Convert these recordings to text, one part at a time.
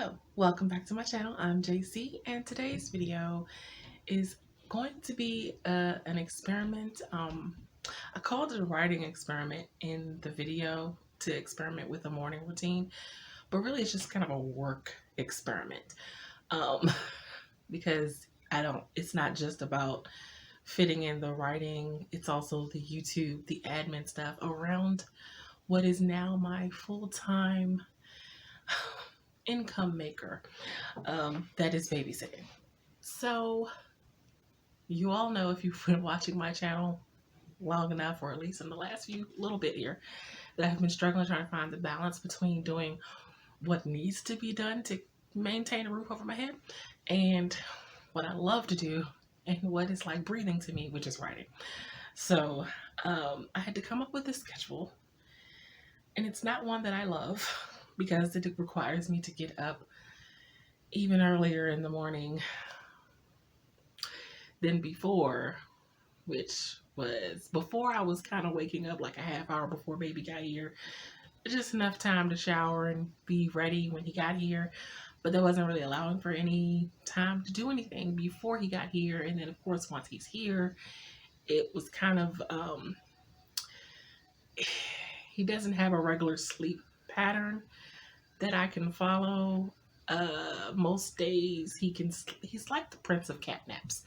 Hello, welcome back to my channel. I'm JC, and today's video is going to be an experiment. I called it a writing experiment in the video to experiment with a morning routine, but really it's just kind of a work experiment um, because it's not just about fitting in the writing, it's also the YouTube, the admin stuff around what is now my full-time income maker, that is babysitting. So you all know, if you've been watching my channel long enough, or at least in the last few little bit here, that I've been struggling trying to find the balance between doing what needs to be done to maintain a roof over my head and what I love to do and what is like breathing to me, which is writing. So I had to come up with a schedule, and it's not one that I love because it requires me to get up even earlier in the morning than before, which was before I was kind of waking up like a half hour before baby got here, just enough time to shower and be ready when he got here. But that wasn't really allowing for any time to do anything before he got here. And then, of course, once he's here, it was kind of, he doesn't have a regular sleep pattern that I can follow. Most days he's like the prince of catnaps.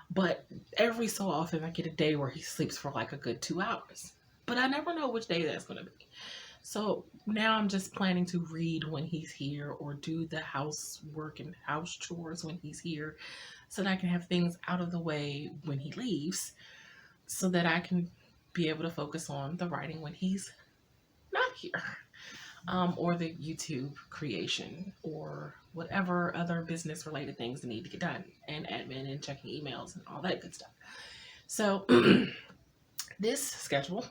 But every so often I get a day where he sleeps for like a good 2 hours. But I never know which day that's going to be. So now I'm just planning to read when he's here, or do the housework and house chores when he's here, so that I can have things out of the way when he leaves, so that I can be able to focus on the writing when he's not here. Or the YouTube creation, or whatever other business related things that need to get done, and admin and checking emails and all that good stuff. So this schedule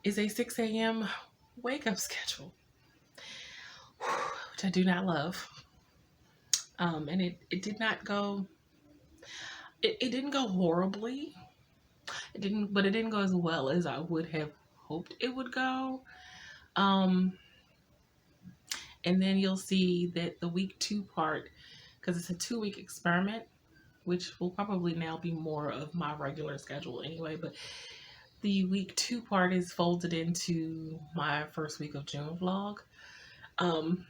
is a 6 a.m. wake up schedule, which I do not love. And it did not go, it didn't go horribly. But it didn't go as well as I would have hoped it would go. And then you'll see that the week 2 part, because it's a 2-week experiment, which will probably now be more of my regular schedule anyway, but the week 2 part is folded into my first week of June vlog.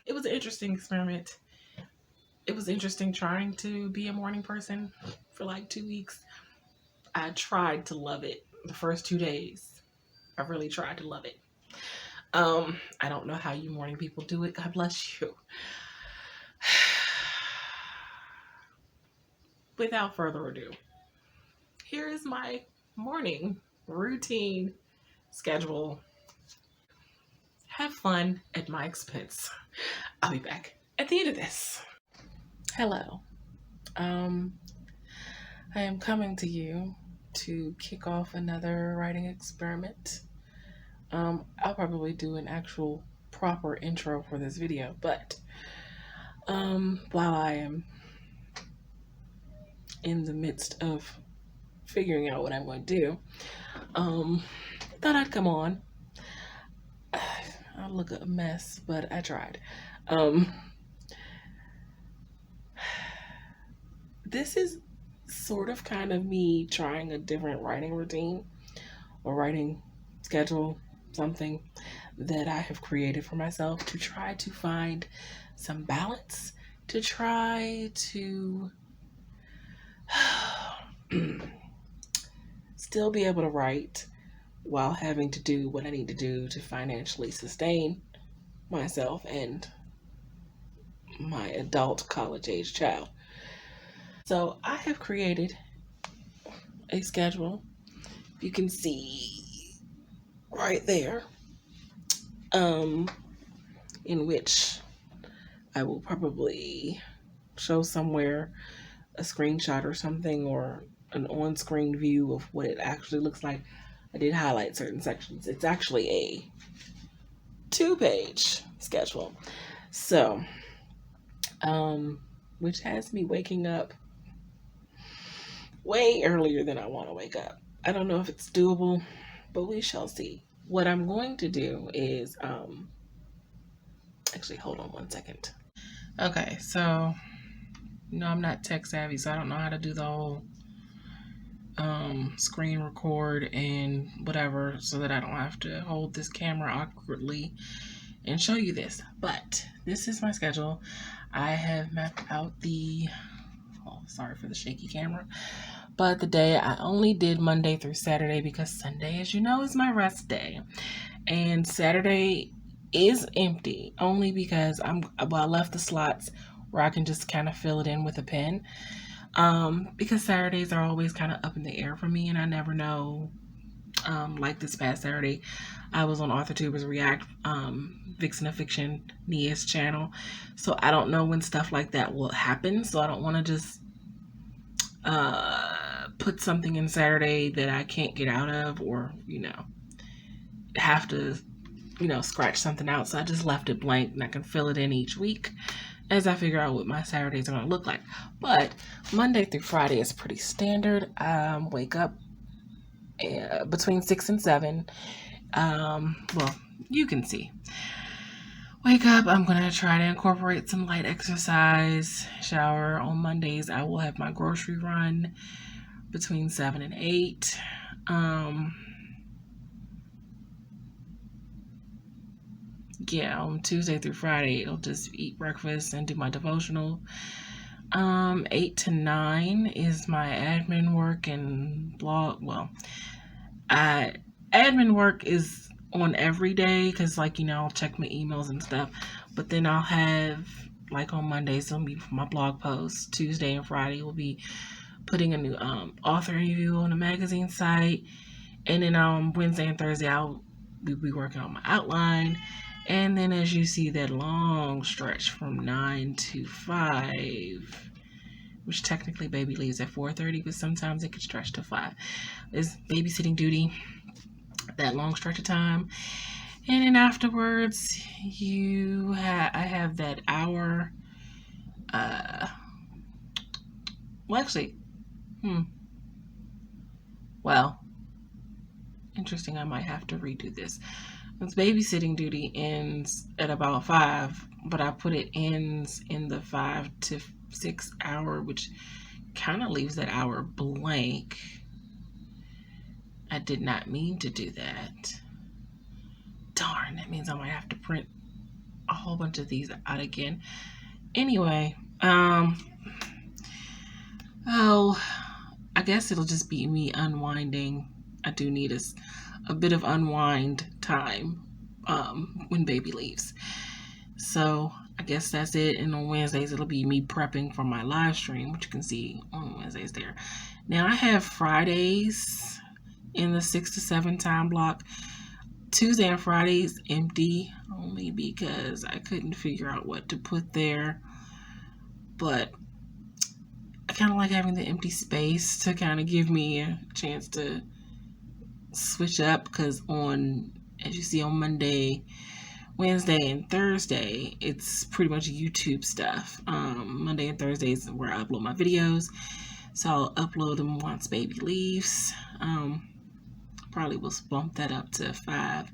It was an interesting experiment. It was interesting trying to be a morning person for like 2 weeks. I tried to love it the first 2 days. I really tried to love it. I don't know how you morning people do it. God bless you. Without further ado, here is my morning routine schedule. Have fun at my expense. I'll be back at the end of this. Hello. I am coming to you to kick off another writing experiment. I'll probably do an actual proper intro for this video, but while I am in the midst of figuring out what I'm going to do, thought I'd come on. I look a mess, but I tried. This is sort of kind of me trying a different writing routine or writing schedule, something that I have created for myself to try to find some balance, to try to still be able to write while having to do what I need to do to financially sustain myself and my adult college-age child. So I have created a schedule. You can see right there, in which I will probably show somewhere a screenshot or something, or an on-screen view of what it actually looks like. I did highlight certain sections. It's actually a 2-page schedule. So, which has me waking up way earlier than I want to wake up. I don't know if it's doable, but we shall see. What I'm going to do is, actually, hold on one second. Okay, so I'm not tech savvy, so I don't know how to do the whole screen record and whatever, so that I don't have to hold this camera awkwardly and show you this. But this is my schedule. I have mapped out sorry for the shaky camera, but the day I only did Monday through Saturday because Sunday, as you know, is my rest day. And Saturday is empty only because I left the slots where I can just kind of fill it in with a pen. Because Saturdays are always kind of up in the air for me, and I never know. Like this past Saturday, I was on AuthorTuber's React, Vixen of Fiction, Nia's channel, so I don't know when stuff like that will happen. So I don't want to just put something in Saturday that I can't get out of, or have to scratch something out. So I just left it blank, and I can fill it in each week as I figure out what my Saturdays are going to look like. But Monday through Friday is pretty standard. Wake up between 6 and 7. Well, you can see. Wake up, I'm going to try to incorporate some light exercise, shower. On Mondays, I will have my grocery run between 7 and 8. On Tuesday through Friday, it'll just eat breakfast and do my devotional. 8 to 9 is my admin work and blog. Well, admin work is on every day because, I'll check my emails and stuff. But then I'll have, on Mondays, it'll be my blog posts. Tuesday and Friday will be putting a new author review on the magazine site. And then on Wednesday and Thursday, I'll be working on my outline. And then as you see, that long stretch from 9 to 5, which technically baby leaves at 4:30, but sometimes it can stretch to 5, is babysitting duty, that long stretch of time. And then afterwards, I have that hour. Interesting, I might have to redo this. It's babysitting duty ends at about 5, but I put it ends in the 5 to 6 hour, which kind of leaves that hour blank. I did not mean to do that. Darn, that means I might have to print a whole bunch of these out again. Anyway, I guess it'll just be me unwinding. I do need a bit of unwind time when baby leaves. So I guess that's it. And on Wednesdays, it'll be me prepping for my live stream, which you can see on Wednesdays there. Now I have Fridays in the 6 to 7 time block. Tuesday and Fridays empty, only because I couldn't figure out what to put there. But I kind of like having the empty space to kind of give me a chance to switch up, because as you see on Monday, Wednesday, and Thursday, it's pretty much YouTube stuff. Monday and Thursdays is where I upload my videos, so I'll upload them once baby leaves. Probably will bump that up to 5.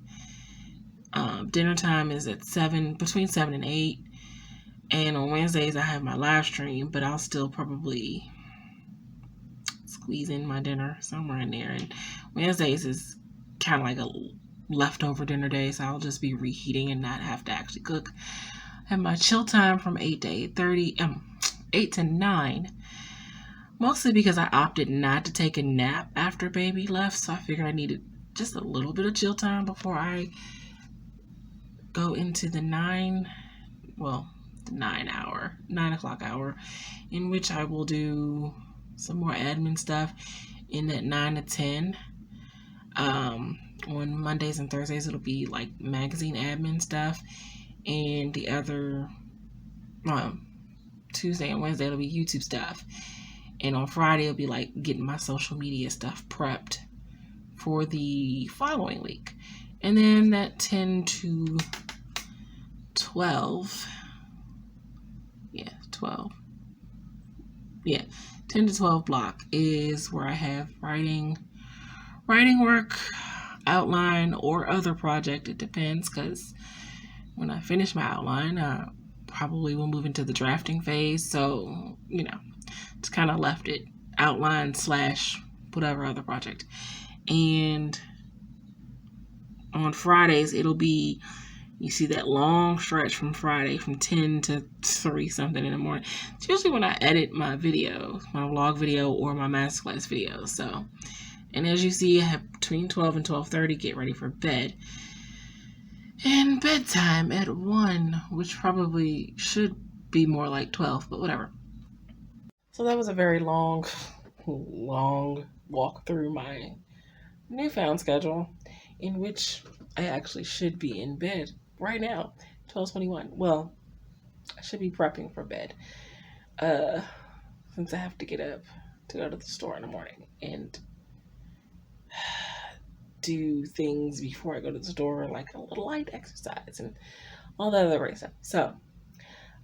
Dinner time is at 7, between 7 and 8. And on Wednesdays, I have my live stream, but I'll still probably squeeze in my dinner somewhere in there. And Wednesdays is kind of like a leftover dinner day, so I'll just be reheating and not have to actually cook. I have my chill time from 8 to 8:30, 8 to 9, mostly because I opted not to take a nap after baby left, so I figured I needed just a little bit of chill time before I go into the 9 o'clock hour, in which I will do some more admin stuff in that 9 to 10. On Mondays and Thursdays, it'll be like magazine admin stuff, and the other Tuesday and Wednesday, it'll be YouTube stuff, and on Friday, it'll be like getting my social media stuff prepped for the following week. And then that 10 to 12, 10 to 12 block is where I have writing work, outline, or other project. It depends, because when I finish my outline, probably will move into the drafting phase. So, just kind of left it outline slash whatever other project. And on Fridays, it'll be, you see that long stretch from Friday from 10 to 3 something in the morning. It's usually when I edit my videos, my vlog video or my masterclass video. So, and as you see, I have between 12 and 12:30 get ready for bed. And bedtime at 1, which probably should be more like 12, but whatever. So that was a very long walk through my newfound schedule, in which I actually should be in bed right now, 12:21. Well, I should be prepping for bed, since I have to get up to go to the store in the morning and do things before I go to the store, like a little light exercise and all that other great stuff. So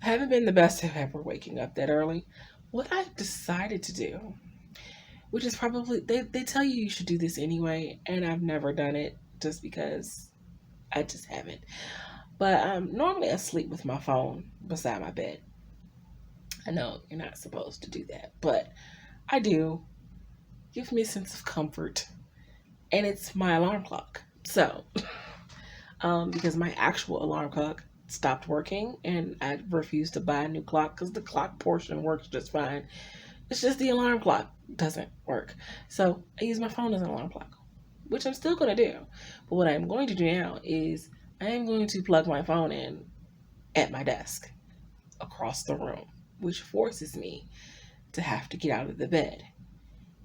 I haven't been the best at ever waking up that early. What I've decided to do, which is probably, they tell you should do this anyway, and I've never done it just because I just haven't. But normally I sleep with my phone beside my bed. I know you're not supposed to do that, but I do. Gives me a sense of comfort, and it's my alarm clock. So, because my actual alarm clock stopped working, and I refused to buy a new clock because the clock portion works just fine. It's just the alarm clock doesn't work. So I use my phone as an alarm clock, which I'm still going to do. But what I'm going to do now is I am going to plug my phone in at my desk across the room, which forces me to have to get out of the bed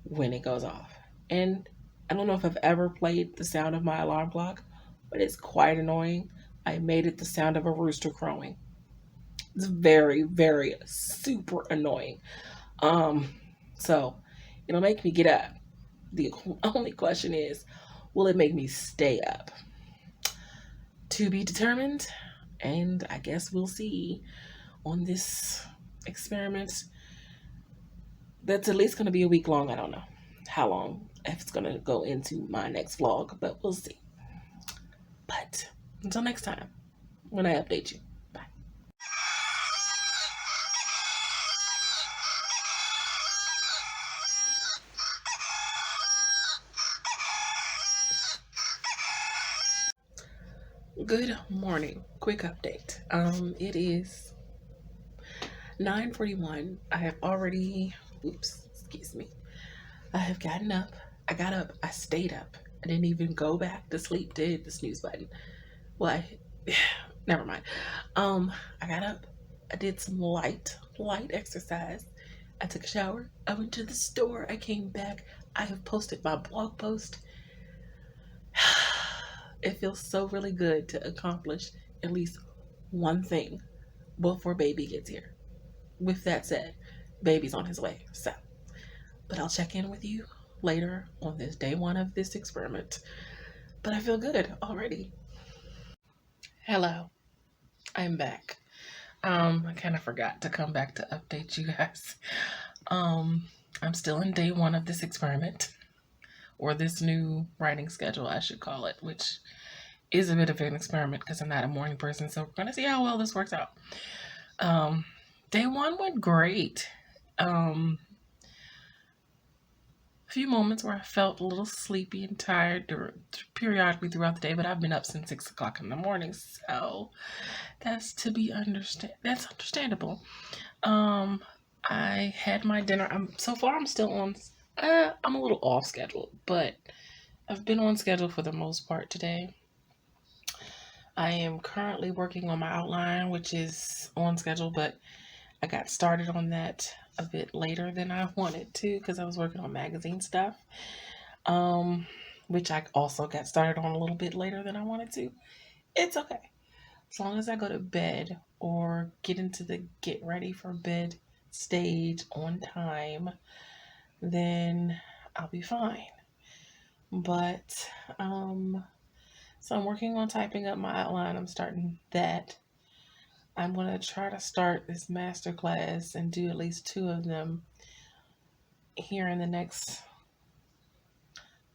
when it goes off. And I don't know if I've ever played the sound of my alarm clock, but it's quite annoying. I made it the sound of a rooster crowing. It's very, very super annoying. So it'll make me get up. The only question is, will it make me stay up? To be determined, and I guess we'll see on this experiment that's at least going to be a week long. I don't know how long, if it's going to go into my next vlog, but we'll see. But until next time, when I update you. Bye. Good morning. Quick update. It is 9:41. I have already, excuse me. I have gotten up. I got up. I stayed up. I didn't even go back to sleep to hit the snooze button. Well, never mind. I got up. I did some light exercise. I took a shower. I went to the store. I came back. I have posted my blog post. It feels so really good to accomplish at least one thing before baby gets here. With that said, baby's on his way. So, but I'll check in with you later on this day 1 of this experiment. But I feel good already. Hello, I'm back. I kind of forgot to come back to update you guys. I'm still in day 1 of this experiment, or this new writing schedule, I should call it, which is a bit of an experiment because I'm not a morning person. So we're going to see how well this works out. Day 1 went great. A few moments where I felt a little sleepy and tired periodically throughout the day, but I've been up since 6 o'clock in the morning, so that's understandable. I had my dinner. So far I'm still on. I'm a little off schedule, but I've been on schedule for the most part today. I am currently working on my outline, which is on schedule, but I got started on that a bit later than I wanted to because I was working on magazine stuff, which I also got started on a little bit later than I wanted to. It's okay. As long as I go to bed or get into the get ready for bed stage on time, then I'll be fine. But, so I'm working on typing up my outline. I'm starting that. I'm going to try to start this masterclass and do at least 2 of them here in the next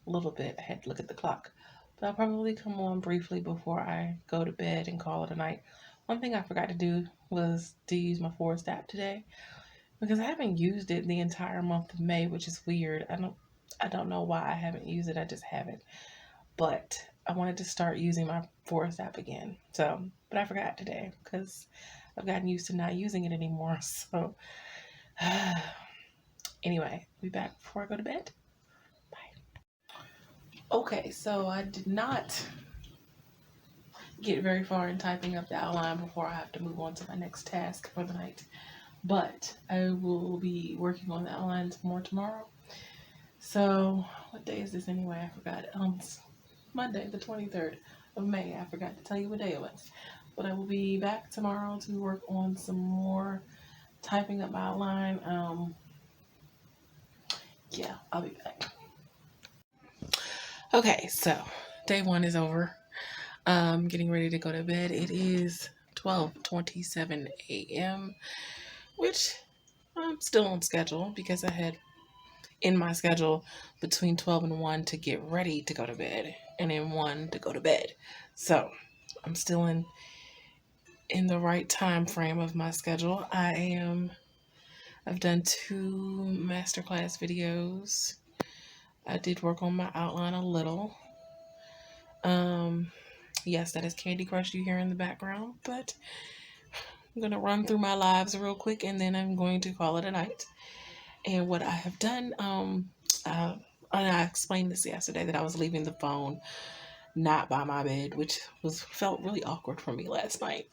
little bit. I had to look at the clock. But I'll probably come on briefly before I go to bed and call it a night. One thing I forgot to do was to use my Forest app today because I haven't used it the entire month of May, which is weird. I don't know why I haven't used it. I just haven't. But I wanted to start using my Forest app again. But I forgot today because I've gotten used to not using it anymore. So, anyway, be back before I go to bed. Bye. Okay, so I did not get very far in typing up the outline before I have to move on to my next task for the night. But I will be working on the outlines more tomorrow. So, what day is this anyway? I forgot. It's Monday, the 23rd of May. I forgot to tell you what day it was. But I will be back tomorrow to work on some more typing up my outline. Yeah, I'll be back. Okay, so day one is over. Getting ready to go to bed. It is 12:27 a.m., which I'm still on schedule because I had in my schedule between 12 and 1 to get ready to go to bed and in 1 to go to bed. So I'm still in the right time frame of my schedule. I've done 2 masterclass videos. I did work on my outline a little. Yes, that is Candy Crush you hear in the background, but I'm going to run through my lives real quick and then I'm going to call it a night. And what I have done, and I explained this yesterday that I was leaving the phone not by my bed, which felt really awkward for me last night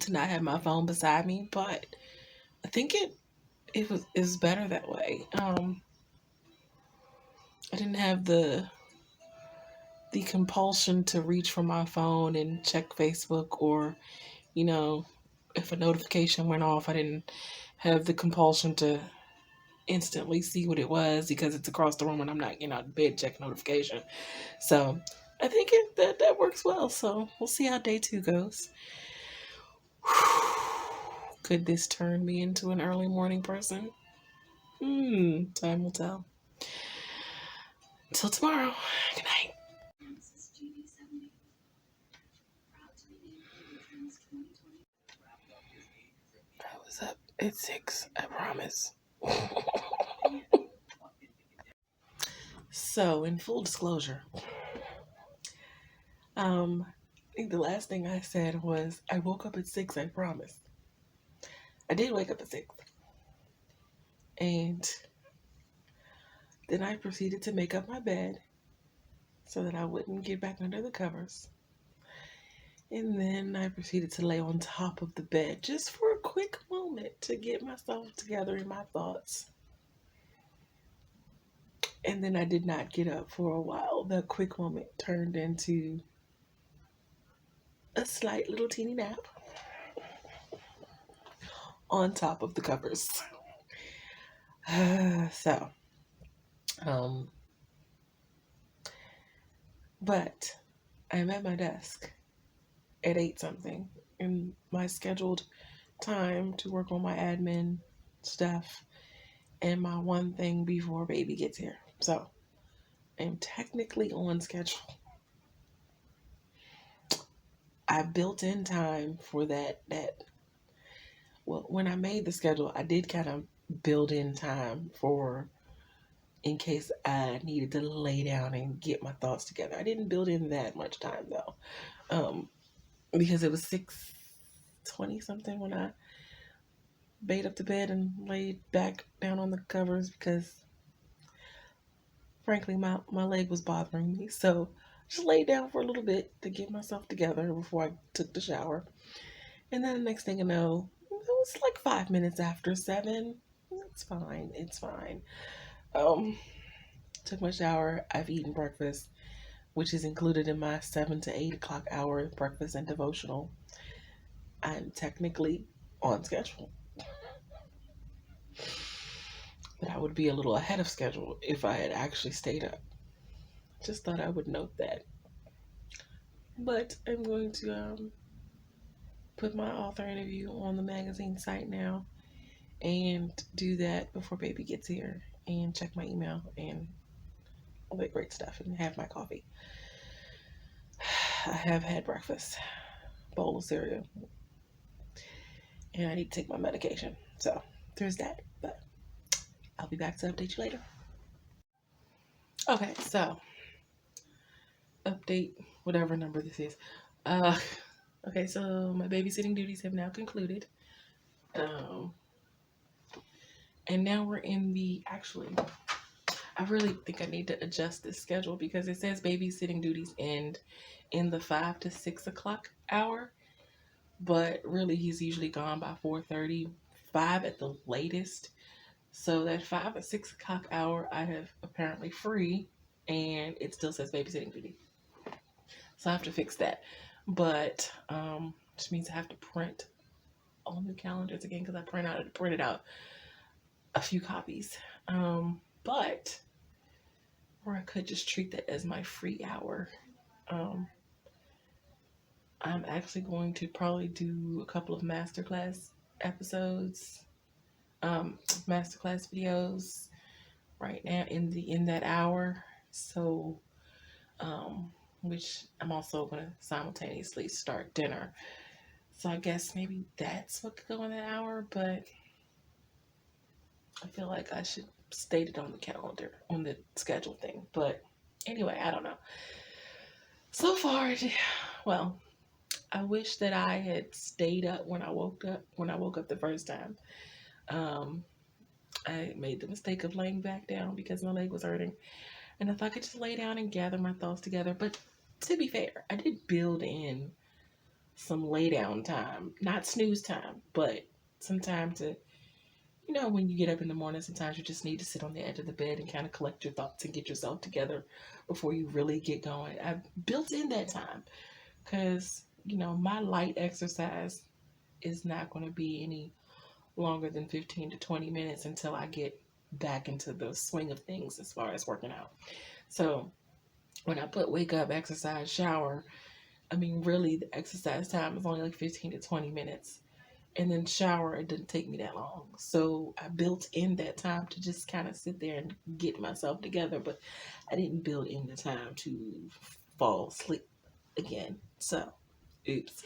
to not have my phone beside me. But I think it is better that way. I didn't have the compulsion to reach for my phone and check Facebook, or you know, if a notification went off, I didn't have the compulsion to instantly see what it was because it's across the room and I'm not getting out of bed checking notification. So I think that works well. So we'll see how day 2 goes. Could this turn me into an early morning person? Time will tell. Till tomorrow. Good night. I was up at 6, I promise. So, in full disclosure, I think the last thing I said was I woke up at 6, I promise. I did wake up at 6. And then I proceeded to make up my bed so that I wouldn't get back under the covers. And then I proceeded to lay on top of the bed just for a quick moment to get myself together in my thoughts. And then I did not get up for a while. The quick moment turned into a slight little teeny nap on top of the covers. So, but I'm at my desk at 8 something in my scheduled time to work on my admin stuff and my one thing before baby gets here. So I'm technically on schedule. I built in time for that. Well, when I made the schedule, I did kind of build in time for in case I needed to lay down and get my thoughts together. I didn't build in that much time though, because it was 6:20 something when I made up the bed and laid back down on the covers because frankly my leg was bothering me. So just laid down for a little bit to get myself together before I took the shower. And then the next thing I know, it was like 5 minutes after 7. It's fine. It's fine. Took my shower. I've eaten breakfast, which is included in my 7 to 8 o'clock hour breakfast and devotional. I'm technically on schedule. But I would be a little ahead of schedule if I had actually stayed up. Just thought I would note that. But I'm going to put my author interview on the magazine site now and do that before baby gets here and check my email and all that great stuff and have my coffee. I have had breakfast, bowl of cereal, and I need to take my medication. So there's that. But I'll be back to update you later. Okay, so update whatever number this is. Uh, okay, so my babysitting duties have now concluded. Um, and now we're in the actually. I really think I need to adjust this schedule because it says babysitting duties end in the 5 to 6 o'clock hour, but really he's usually gone by 4:30, 5 at the latest. So that 5 or 6 o'clock hour, I have apparently free, and it still says babysitting duty. So I have to fix that. But which means I have to print all new calendars again because I printed out a few copies. But or I could just treat that as my free hour. Um, I'm actually going to probably do a couple of masterclass episodes, masterclass videos right now in that hour. So, which I'm also going to simultaneously start dinner. So I guess maybe that's what could go in that hour, but I feel like I should state it on the calendar, on the schedule thing. But anyway, I don't know. So far, well, I wish that I had stayed up when I woke up the first time. Um, I made the mistake of laying back down because my leg was hurting. And if I could just lay down and gather my thoughts together. But to be fair, I did build in some lay down time, not snooze time, but some time to, when you get up in the morning, sometimes you just need to sit on the edge of the bed and kind of collect your thoughts and get yourself together before you really get going. I built in that time because, my light exercise is not going to be any longer than 15 to 20 minutes until I get back into the swing of things as far as working out. So when I put wake up, exercise, shower, I mean, really the exercise time is only like 15 to 20 minutes. And then shower, it didn't take me that long. So I built in that time to just kind of sit there and get myself together, but I didn't build in the time to fall asleep again. So, oops.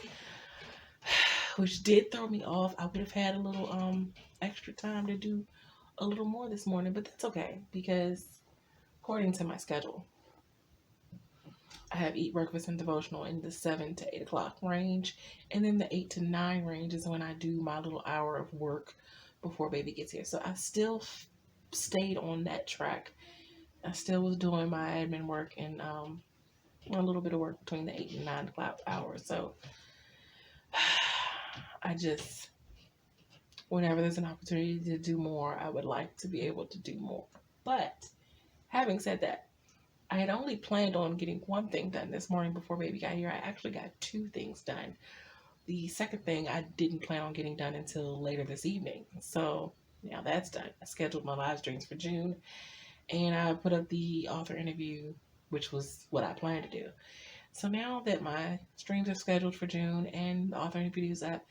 Which did throw me off. I would have had a little extra time to do a little more this morning, but that's okay because according to my schedule, I have eat breakfast and devotional in the 7 to 8 o'clock range, and then the 8 to 9 range is when I do my little hour of work before baby gets here. So I still stayed on that track. I still was doing my admin work and a little bit of work between the 8 and 9 o'clock hours. So I just, whenever there's an opportunity to do more, I would like to be able to do more. But having said that, I had only planned on getting one thing done this morning before baby got here. I actually got two things done. The second thing I didn't plan on getting done until later this evening. So now that's done. I scheduled my live streams for June and I put up the author interview, which was what I planned to do. So now that my streams are scheduled for June and the author interview is up,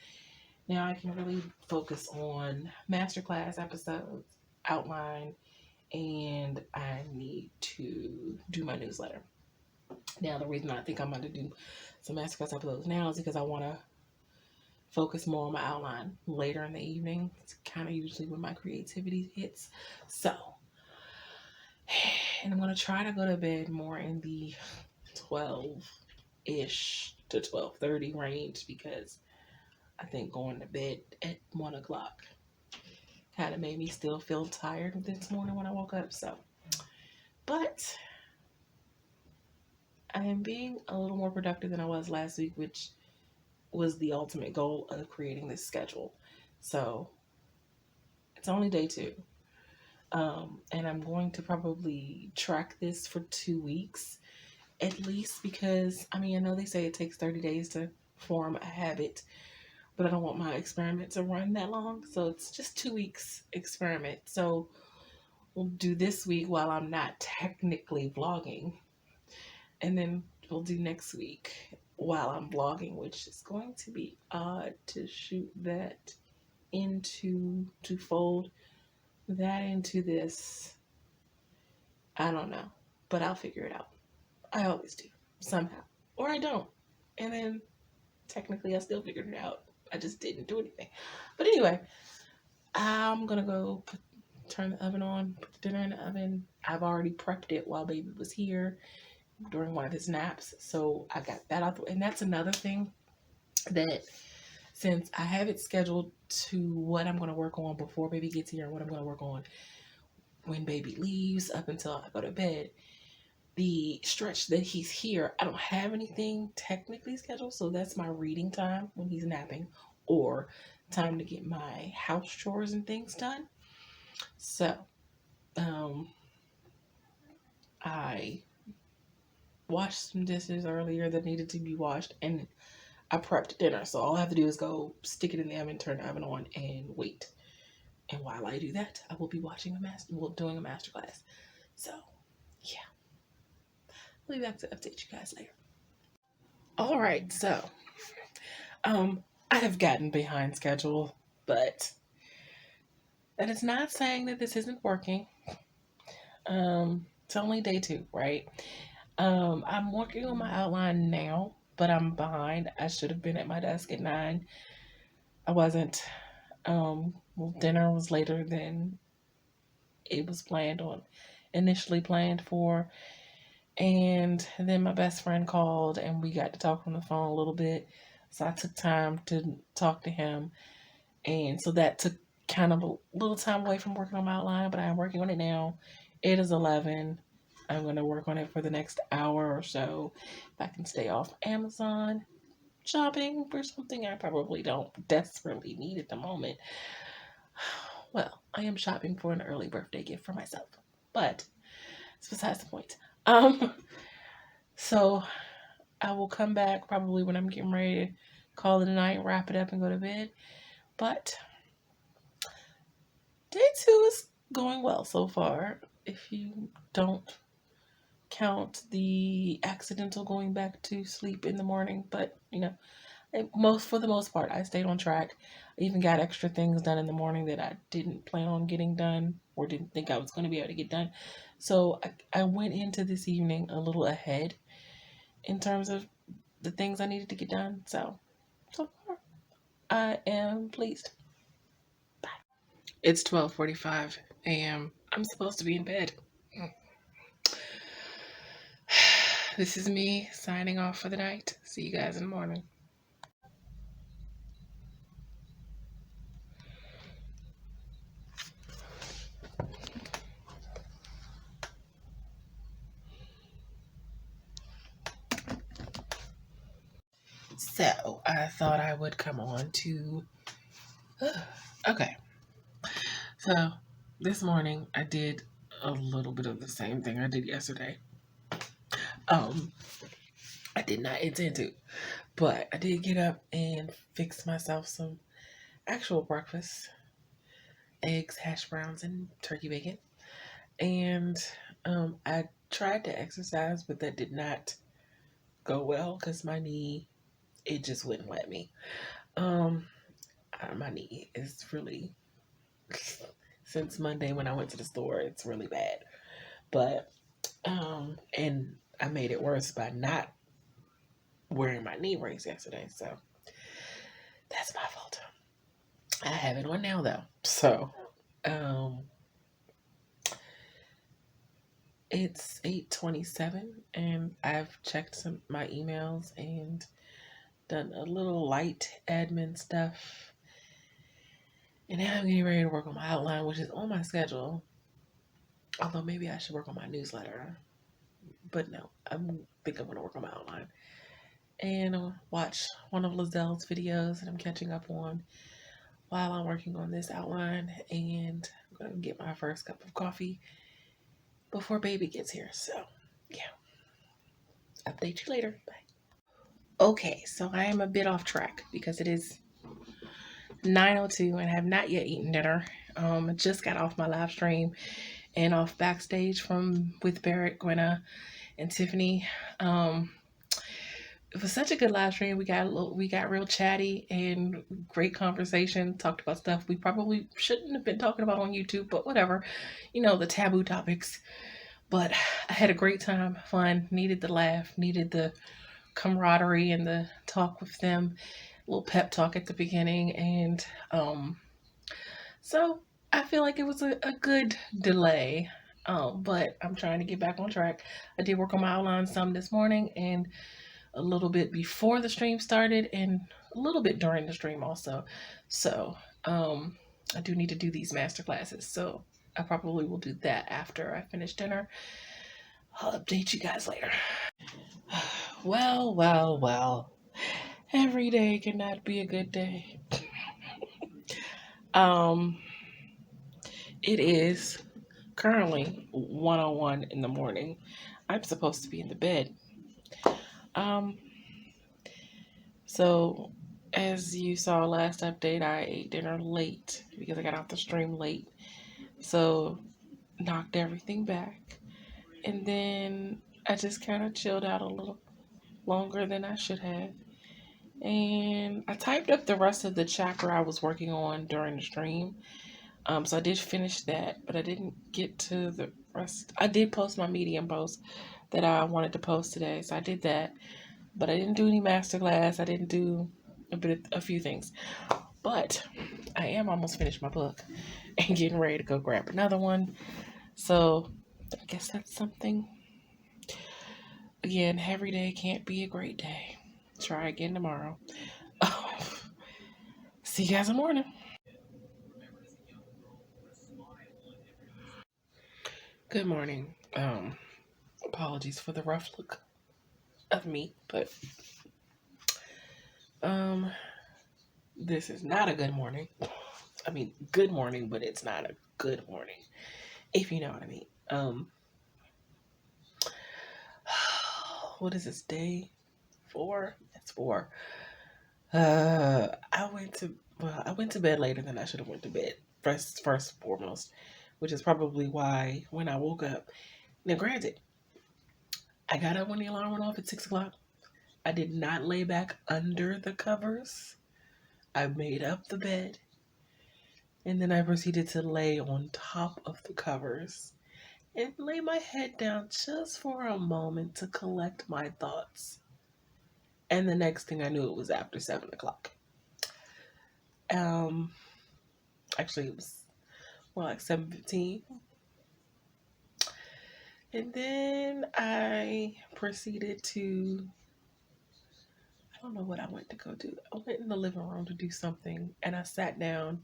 now I can really focus on masterclass episodes, outline, and I need to do my newsletter. Now, the reason I think I'm going to do some masterclass episodes now is because I want to focus more on my outline later in the evening. It's kind of usually when my creativity hits. So, and I'm going to try to go to bed more in the 12-ish to 12:30 range because I think going to bed at 1 o'clock kind of made me still feel tired this morning when I woke up. So, but I am being a little more productive than I was last week, which was the ultimate goal of creating this schedule. So it's only day 2. And I'm going to probably track this for 2 weeks at least because, I know they say it takes 30 days to form a habit, but I don't want my experiment to run that long. So it's just 2 weeks experiment. So we'll do this week while I'm not technically vlogging. And then we'll do next week while I'm vlogging, which is going to be odd to shoot that to fold that into this. I don't know, but I'll figure it out. I always do, somehow. Or I don't. And then technically I still figured it out. I just didn't do anything. But anyway, I'm gonna go turn the oven on, put the dinner in the oven. I've already prepped it while baby was here during one of his naps. So I got that out the way. And that's another thing that since I have it scheduled to what I'm gonna work on before baby gets here and what I'm gonna work on when baby leaves up until I go to bed, the stretch that he's here, I don't have anything technically scheduled. So that's my reading time when he's napping or time to get my house chores and things done. So um, I washed some dishes earlier that needed to be washed and I prepped dinner. So all I have to do is go stick it in the oven, turn the oven on, and wait. And while I do that, I will be watching doing a master class. So yeah, I'll be back to update you guys later. All right, so I have gotten behind schedule, but that is not saying that this isn't working. It's only day 2, right? I'm working on my outline now, but I'm behind. I should have been at my desk at 9. I wasn't. Well, dinner was later than it was initially planned for. And then my best friend called and we got to talk on the phone a little bit. So I took time to talk to him. And so that took kind of a little time away from working on my outline, but I am working on it now. It is 11. I'm going to work on it for the next hour or so. If I can stay off Amazon shopping for something I probably don't desperately need at the moment. Well, I am shopping for an early birthday gift for myself, but it's besides the point. So I will come back probably when I'm getting ready to call it a night, wrap it up, and go to bed. But day 2 is going well so far. If you don't count the accidental going back to sleep in the morning, but for the most part, I stayed on track. I even got extra things done in the morning that I didn't plan on getting done or didn't think I was going to be able to get done. So I went into this evening a little ahead in terms of the things I needed to get done. So far, I am pleased. Bye. It's 12:45 a.m. I'm supposed to be in bed. This is me signing off for the night. See you guys in the morning. So I thought I would come on to. Okay. So this morning I did a little bit of the same thing I did yesterday. I did not intend to, but I did get up and fix myself some actual breakfast: eggs, hash browns, and turkey bacon. And I tried to exercise, but that did not go well because my knee, it just wouldn't let me. Um, my knee is really, since Monday when I went to the store, it's really bad. But, and I made it worse by not wearing my knee brace yesterday. So that's my fault. I have it on now though. So, um, it's 8:27 and I've checked my emails and done a little light admin stuff. And now I'm getting ready to work on my outline, which is on my schedule. Although maybe I should work on my newsletter. But no, I think I'm going to work on my outline. And watch one of Lazelle's videos that I'm catching up on while I'm working on this outline. And I'm going to get my first cup of coffee before baby gets here. So, yeah. Update you later. Bye. Okay, so I am a bit off track because it is 9:02 and I have not yet eaten dinner. I just got off my live stream and off backstage with Barrett, Gwenna, and Tiffany. It was such a good live stream. We got real chatty and great conversation. Talked about stuff we probably shouldn't have been talking about on YouTube, but whatever. The taboo topics. But I had a great time, fun. Needed the laugh, needed the camaraderie and the talk with them. little pep talk at the beginning, and so I feel like it was a good delay. But I'm trying to get back on track. I did work on my outline some this morning and a little bit before the stream started and a little bit during the stream also. So I do need to do these master classes. So I probably will do that after I finish dinner. I'll update you guys later. Well, well, well. Every day cannot be a good day. Um, it is currently 1:01 in the morning. I'm supposed to be in the bed. Um, so as you saw last update, I ate dinner late because I got off the stream late. So knocked everything back. And then I just kind of chilled out a little longer than I should have. And I typed up the rest of the chapter I was working on during the stream. So I did finish that, but I didn't get to the rest. I did post my Medium post that I wanted to post today, so I did that. But I didn't do any masterclass. I didn't do a few things. But I am almost finished my book and getting ready to go grab another one. So I guess that's something. Again, every day can't be a great day. Try again tomorrow. See you guys in the morning. Good morning. Apologies for the rough look of me, but um this is not a good morning. I mean, good morning, but it's not a good morning, if you know what I mean. What is this, day 4? It's 4. I went to bed later than I should have went to bed. First and foremost, which is probably why when I woke up. Now, granted, I got up when the alarm went off at 6 o'clock. I did not lay back under the covers. I made up the bed, and then I proceeded to lay on top of the covers and lay my head down just for a moment to collect my thoughts. And the next thing I knew, it was after 7 o'clock. Um, Actually, it was more like 7:15. And then I proceeded to, I don't know what I went to go do. I went in the living room to do something, and I sat down,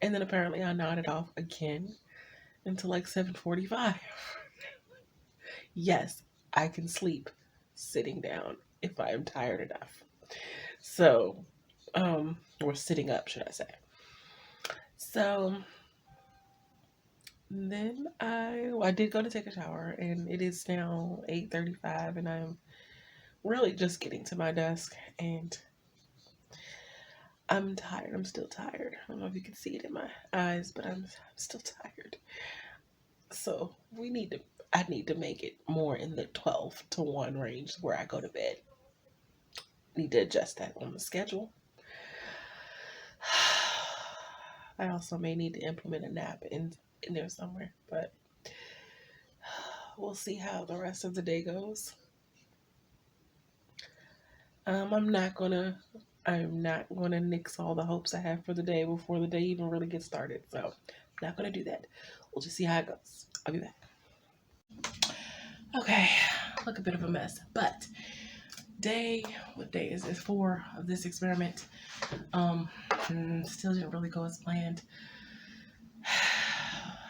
and then apparently I nodded off again until like 7:45. Yes, I can sleep sitting down if I am tired enough. So, or sitting up, should I say. So then I did go to take a shower, and it is now 8:35, and I'm really just getting to my desk, and I'm tired. I'm still tired. I don't know if you can see it in my eyes, but I'm still tired. So I need to make it more in the 12 to 1 range where I go to bed. Need to adjust that on the schedule. I also may need to implement a nap in there somewhere, but we'll see how the rest of the day goes. I'm not gonna nix all the hopes I have for the day before the day even really gets started. So I'm not gonna do that. We'll just see how it goes. I'll be back. Okay, look a bit of a mess, but what day is this? 4 of this experiment. Still didn't really go as planned.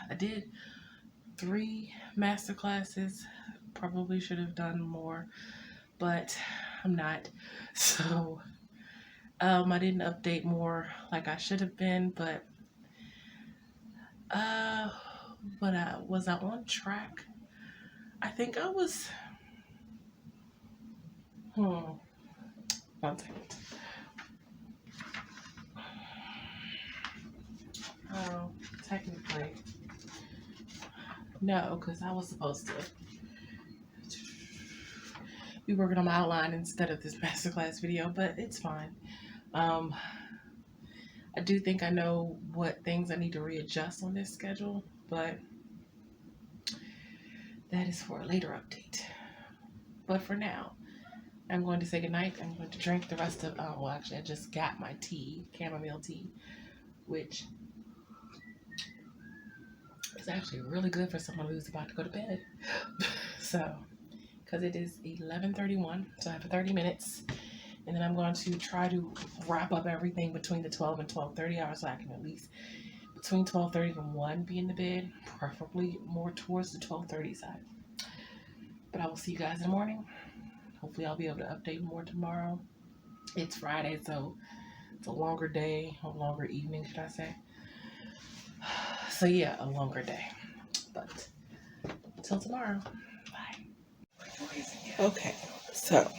I did 3 master classes. Probably should have done more, but I'm not. So I didn't update more like I should have been, but was I on track? I think I was. One second. Oh, technically, no, because I was supposed to be working on my outline instead of this masterclass video, but it's fine. I do think I know what things I need to readjust on this schedule, but that is for a later update. But for now, I'm going to say goodnight. I'm going to drink the rest of, well, actually, I just got my tea, chamomile tea, which is actually really good for someone who's about to go to bed. So, because it is 11:31, so I have 30 minutes, and then I'm going to try to wrap up everything between the 12 and 12:30 hours, so I can at least between 12:30 and 1 be in the bed, preferably more towards the 12:30 side. But I will see you guys in the morning. Hopefully I'll be able to update more tomorrow. It's Friday, so it's a longer day, a longer evening, should I say. So yeah, a longer day. But until tomorrow, bye. Okay, so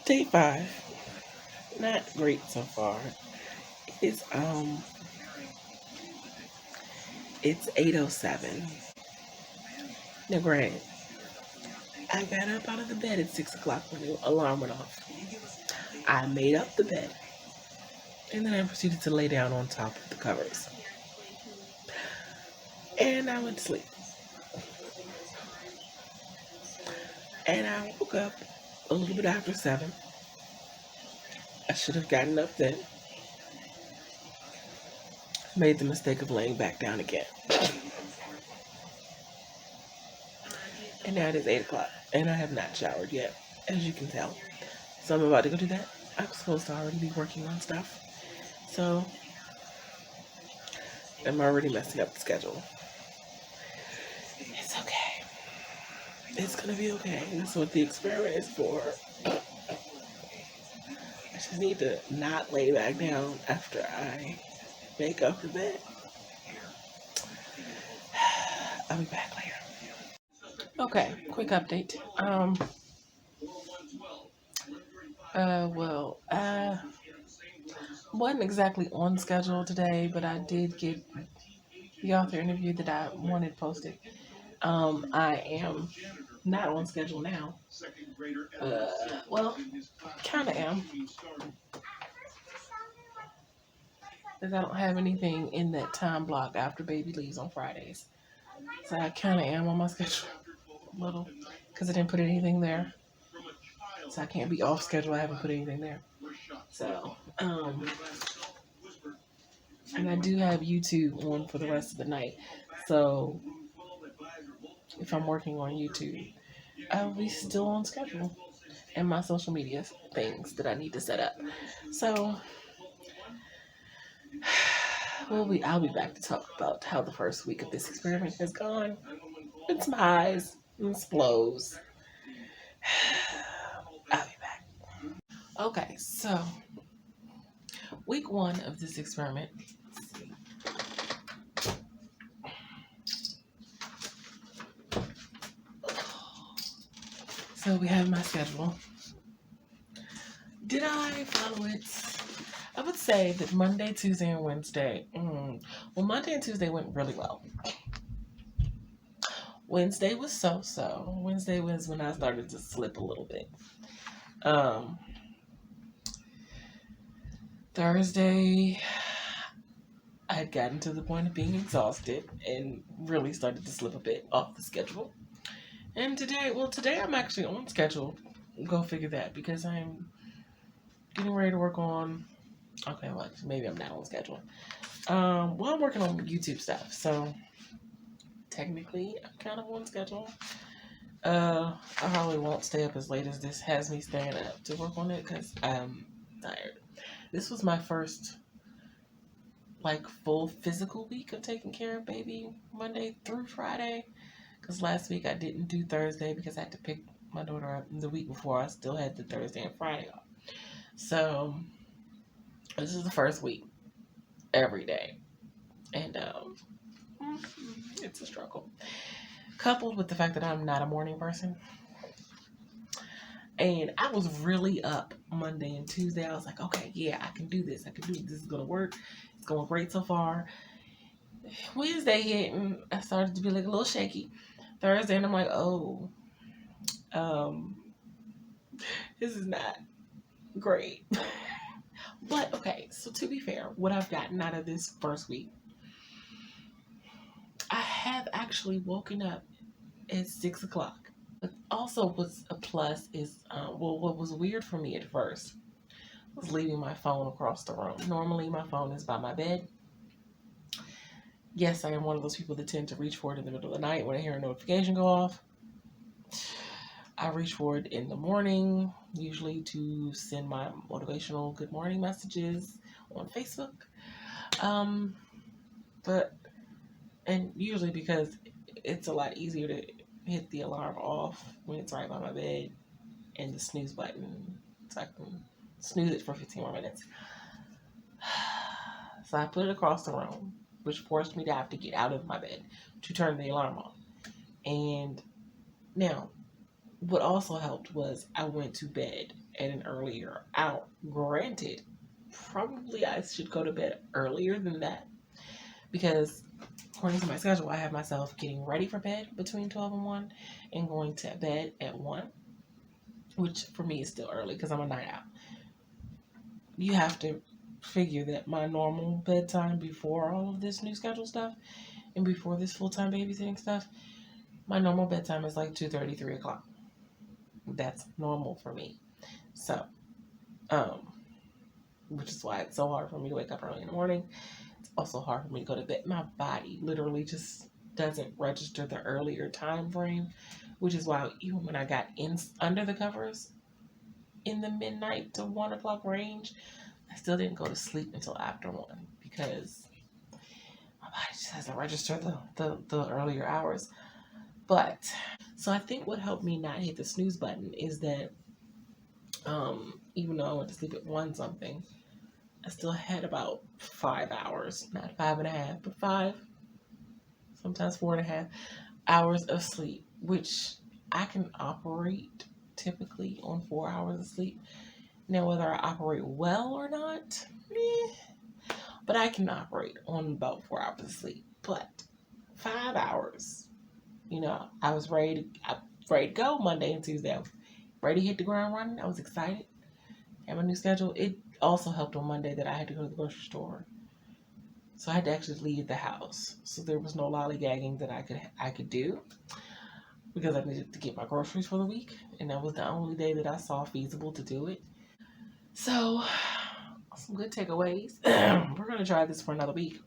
day 5, not great so far. It's it's 8:07. Now granted, I got up out of the bed at 6 o'clock when the alarm went off. I made up the bed, and then I proceeded to lay down on top of the covers. And I went to sleep. And I woke up a little bit after 7. I should have gotten up then. Made the mistake of laying back down again. And now it is 8 o'clock, and I have not showered yet, as you can tell. So I'm about to go do that. I'm supposed to already be working on stuff. So I'm already messing up the schedule. It's okay. It's gonna be okay. That's what the experiment is for. I just need to not lay back down after I make up the bed. I'll be back later. Okay, quick update. Wasn't exactly on schedule today, but I did get the author interview that I wanted posted. I am not on schedule now. Well, kind of am, because I don't have anything in that time block after baby leaves on Fridays. So I kind of am on my schedule a little, because I didn't put anything there. So I can't be off schedule. I haven't put anything there. So, and I do have YouTube on for the rest of the night. So if I'm working on YouTube, I'll be still on schedule, and my social media things that I need to set up. So I'll be back to talk about how the first week of this experiment has gone. It's some highs and some lows. I'll be back. Okay, so week 1 of this experiment. So we have my schedule. Did I follow it? I would say that Monday, Tuesday, and Wednesday. Well, Monday and Tuesday went really well. Wednesday was so-so. Wednesday was when I started to slip a little bit. Thursday, I had gotten to the point of being exhausted and really started to slip a bit off the schedule. And today I'm actually on schedule. Go figure that, because I'm getting ready to work on. Okay, well, maybe I'm not on schedule. I'm working on YouTube stuff, so technically I'm kind of on schedule. I probably won't stay up as late as this has me staying up to work on it, because I'm tired. This was my first full physical week of taking care of baby Monday through Friday, because last week I didn't do Thursday because I had to pick my daughter up. The week before I still had the Thursday and Friday off. So this is the first week every day, and it's a struggle, coupled with the fact that I'm not a morning person. And I was really up Monday and Tuesday. I was like, okay, yeah, I can do this. This is going to work. It's going great so far. Wednesday hit, and I started to be like a little shaky. Thursday, and I'm like, oh, this is not great. But okay, so to be fair, what I've gotten out of this first week, I have actually woken up at 6 o'clock But also, what's a plus is, well, what was weird for me at first was leaving my phone across the room. Normally, my phone is by my bed. Yes, I am one of those people that tend to reach for it in the middle of the night when I hear a notification go off. I reach for it in the morning, usually to send my motivational good morning messages on Facebook. Um, but, and usually because it's a lot easier to hit the alarm off when it's right by my bed and the snooze button, so I can snooze it for 15 more minutes. So I put it across the room, which forced me to have to get out of my bed to turn the alarm on. And now, what also helped was I went to bed at an earlier hour. Granted, probably I should go to bed earlier than that because according to my schedule, I have myself getting ready for bed between 12 and 1 and going to bed at 1, which for me is still early because I'm a night owl. You have to figure that my normal bedtime before all of this new schedule stuff and before this full-time babysitting stuff, my normal bedtime is like 2:30, 3 o'clock. That's normal for me. So, um, which is why it's so hard for me to wake up early in the morning. It's also hard for me to go to bed. My body literally just doesn't register the earlier time frame, which is why even when I got in under the covers in the midnight to 1 o'clock range, I still didn't go to sleep until after 1 because my body just hasn't registered the earlier hours. But so I think what helped me not hit the snooze button is that even though I went to sleep at 1 something, I still had about 5 hours, not 5.5, but 5, sometimes 4.5 hours of sleep, which I can operate typically on 4 hours of sleep. Now, whether I operate well or not, but I can operate on about 4 hours of sleep. But 5 hours, I was ready to go Monday and Tuesday. I was ready to hit the ground running. I was excited. Have a new schedule. It also helped on Monday that I had to go to the grocery store. So I had to actually leave the house. So there was no lollygagging that I could do because I needed to get my groceries for the week. And that was the only day that I saw feasible to do it. So some good takeaways. We're going to try this for another week.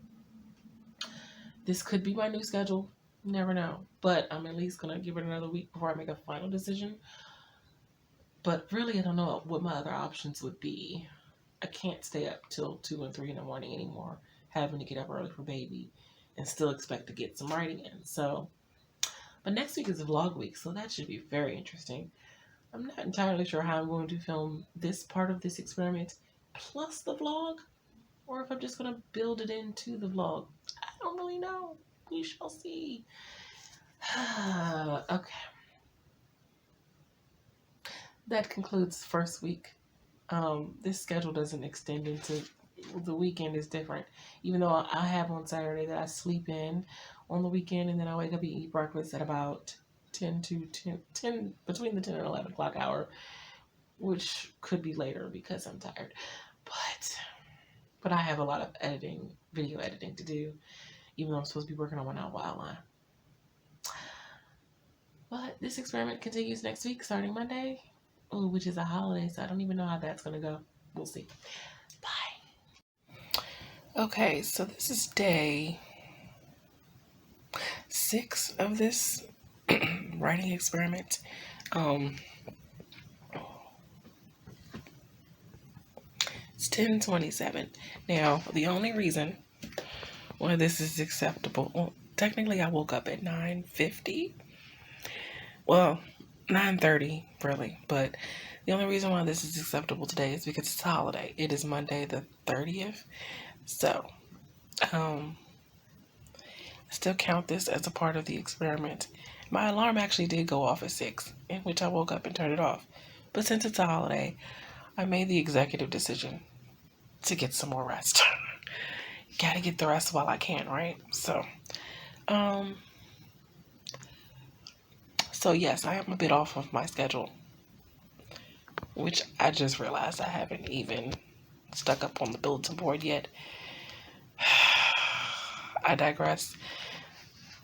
This could be my new schedule. Never know. But I'm at least going to give it another week before I make a final decision. But really, I don't know what my other options would be. I can't stay up till 2 and 3 in the morning anymore, having to get up early for baby and still expect to get some writing in. So, but next week is a vlog week, so that should be very interesting. I'm not entirely sure how I'm going to film this part of this experiment plus the vlog, or if I'm just going to build it into the vlog. I don't really know. We shall see. Okay. That concludes the first week. This schedule doesn't extend into the weekend is different. Even though I have on Saturday that I sleep in on the weekend and then I wake up and eat breakfast at about 10 between the 10 and 11 o'clock hour, which could be later because I'm tired. But I have a lot of video editing to do, even though I'm supposed to be working on my novel outline. But this experiment continues next week, starting Monday, which is a holiday, so I don't even know how that's going to go. We'll see. Bye. Okay, so this is day 6 of this writing experiment. It's 10:27. Now, the only reason why this is acceptable, well, technically I woke up at 9:50. Well, 9:30, really, but the only reason why this is acceptable today is because it's a holiday. It is Monday the 30th, so I still count this as a part of the experiment. My alarm actually did go off at 6, in which I woke up and turned it off. But since it's a holiday, I made the executive decision to get some more rest. Gotta get the rest while I can, right? So yes, I am a bit off of my schedule, which I just realized I haven't even stuck up on the bulletin board yet. I digress.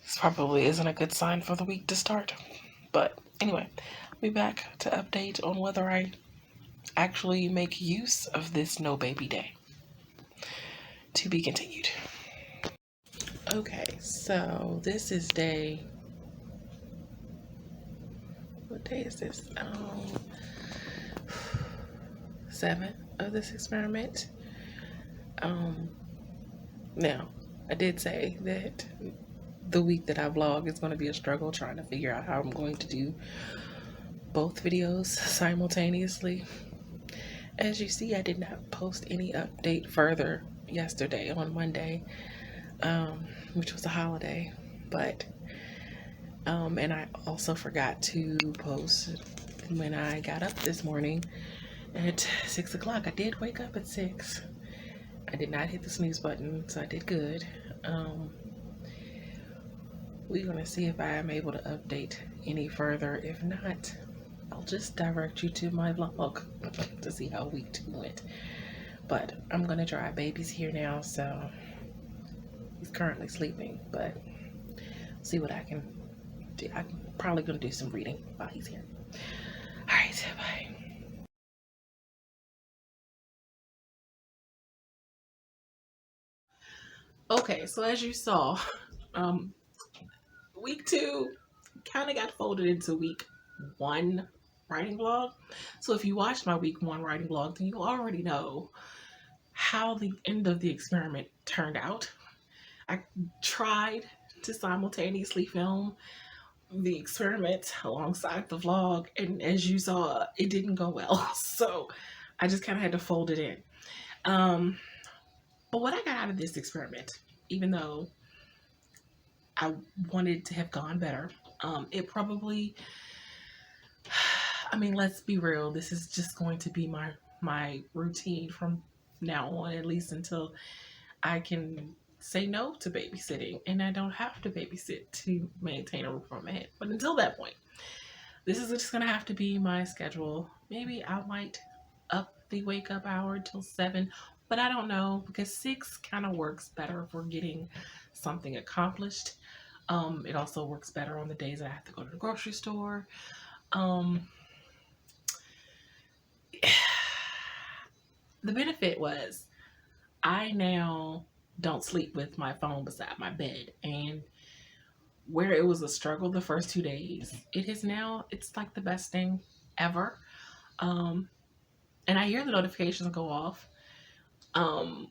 This probably isn't a good sign for the week to start. But anyway, I'll be back to update on whether I actually make use of this no baby day. To be continued. Okay, so this is day. What day is this? 7 of this experiment. Now, I did say that the week that I vlog is going to be a struggle trying to figure out how I'm going to do both videos simultaneously. As you see, I did not post any update further yesterday on Monday, which was a holiday, but and I also forgot to post when I got up this morning at 6 o'clock. I did wake up at 6. I did not hit the snooze button, so I did good. We're gonna see if I am able to update any further. If not, I'll just direct you to my vlog to see how week 2 went. But I'm gonna try. Baby's here now, so he's currently sleeping, but see what I can do. I'm probably gonna do some reading while he's here. All right, bye. Okay, so as you saw, week 2 kind of got folded into week 1 writing vlog. So if you watched my week 1 writing vlog, then you already know how the end of the experiment turned out. I tried to simultaneously film the experiment alongside the vlog, and as you saw, it didn't go well. So I just kind of had to fold it in. But what I got out of this experiment, even though I wanted to have gone better, it probably, I mean, let's be real, this is just going to be my routine from now on, at least until I can say no to babysitting and I don't have to babysit to maintain a roof over my head. But until that point, this is just gonna have to be my schedule. Maybe I might up the wake up hour till 7, but I don't know, because 6 kind of works better for getting something accomplished. It also works better on the days that I have to go to the grocery store. The benefit was I now don't sleep with my phone beside my bed, and where it was a struggle the first 2 days, it's like the best thing ever. Um, and I hear the notifications go off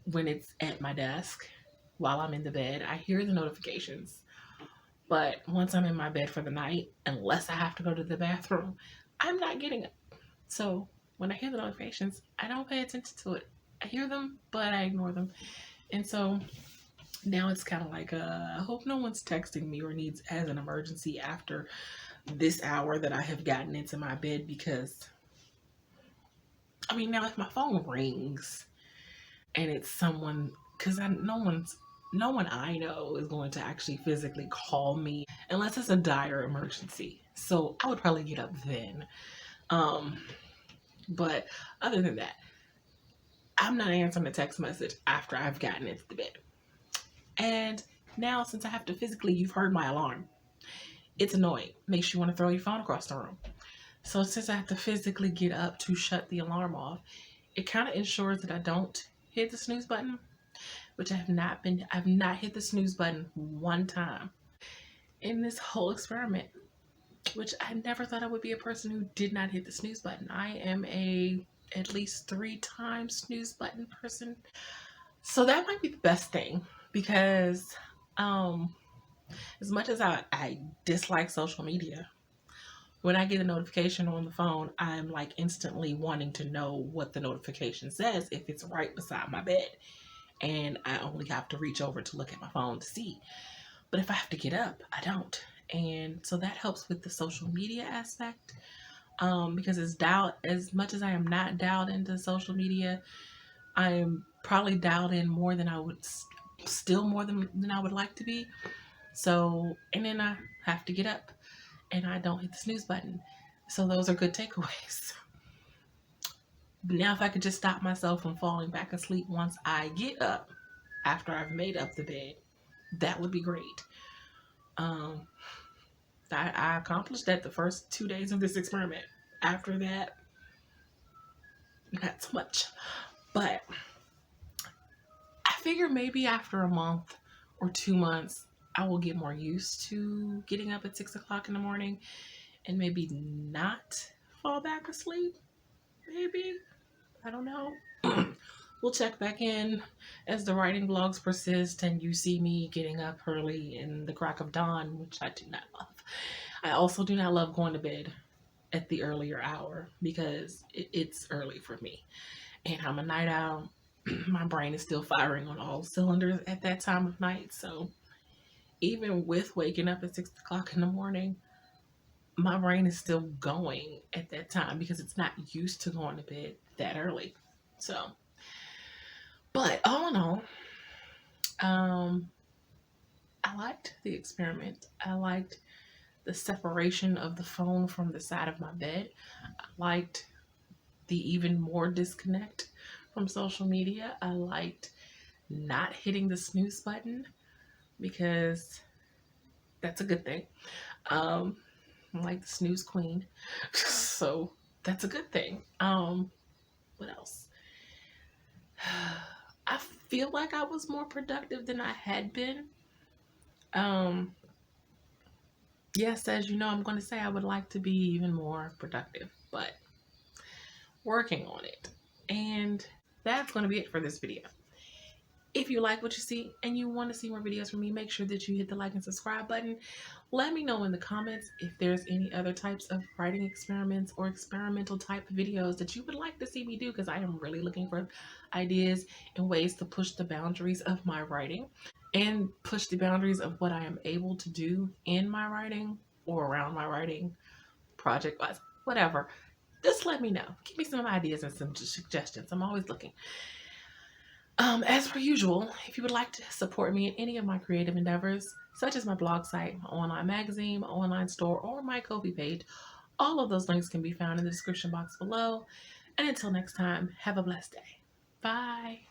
when it's at my desk while I'm in the bed. I hear the notifications, but once I'm in my bed for the night, unless I have to go to the bathroom, I'm not getting it. So when I hear the notifications, I don't pay attention to it. I hear them, but I ignore them. And so now it's kind of like, I hope no one's texting me or has an emergency after this hour that I have gotten into my bed, because I mean, now if my phone rings and it's someone, because no one I know is going to actually physically call me unless it's a dire emergency. So I would probably get up then. But other than that, I'm not answering a text message after I've gotten into the bed. And now, since I have to physically, you've heard my alarm. It's annoying. Makes you want to throw your phone across the room. So since I have to physically get up to shut the alarm off, it kind of ensures that I don't hit the snooze button, which I've not hit the snooze button one time in this whole experiment, which I never thought I would be a person who did not hit the snooze button. I am at least 3 times snooze button person. So that might be the best thing, because as much as I dislike social media, when I get a notification on the phone, I'm like instantly wanting to know what the notification says if it's right beside my bed. And I only have to reach over to look at my phone to see. But if I have to get up, I don't. And so that helps with the social media aspect. Because as much as I am not dialed into social media, I am probably dialed in more than I would, still more than I would like to be. So, and then I have to get up and I don't hit the snooze button. So those are good takeaways. But now if I could just stop myself from falling back asleep once I get up after I've made up the bed, that would be great. I accomplished that the first 2 days of this experiment. After that, not so much. But I figure maybe after a month or 2 months, I will get more used to getting up at 6 o'clock in the morning and maybe not fall back asleep. Maybe. I don't know. We'll check back in as the writing vlogs persist and you see me getting up early in the crack of dawn, which I do not love. I also do not love going to bed at the earlier hour because it's early for me. And I'm a night owl. My brain is still firing on all cylinders at that time of night. So even with waking up at 6 o'clock in the morning, my brain is still going at that time because it's not used to going to bed that early. So, but all in all, I liked the experiment. I liked the separation of the phone from the side of my bed. I liked the even more disconnect from social media. I liked not hitting the snooze button because that's a good thing. I'm like the snooze queen. So that's a good thing. What else? I feel like I was more productive than I had been. Yes, as you know, I'm going to say I would like to be even more productive, but working on it. And that's going to be it for this video. If you like what you see and you want to see more videos from me, make sure that you hit the like and subscribe button. Let me know in the comments if there's any other types of writing experiments or experimental type videos that you would like to see me do, because I am really looking for ideas and ways to push the boundaries of my writing and push the boundaries of what I am able to do in my writing or around my writing, project-wise, whatever. Just let me know. Give me some ideas and some suggestions. I'm always looking. As per usual, if you would like to support me in any of my creative endeavors, such as my blog site, my online magazine, my online store, or my Ko-fi page, all of those links can be found in the description box below. And until next time, have a blessed day. Bye.